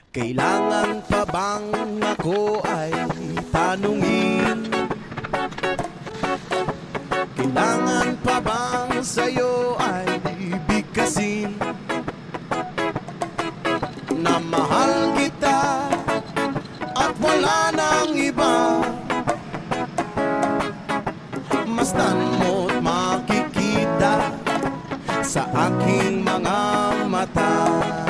Kailangan pa bang ako ay tanungin? Kailangan pa bang sa'yo ay bigkasin na mahal kita at wala nang iba? Masdan mo't makikita sa aking mga mata.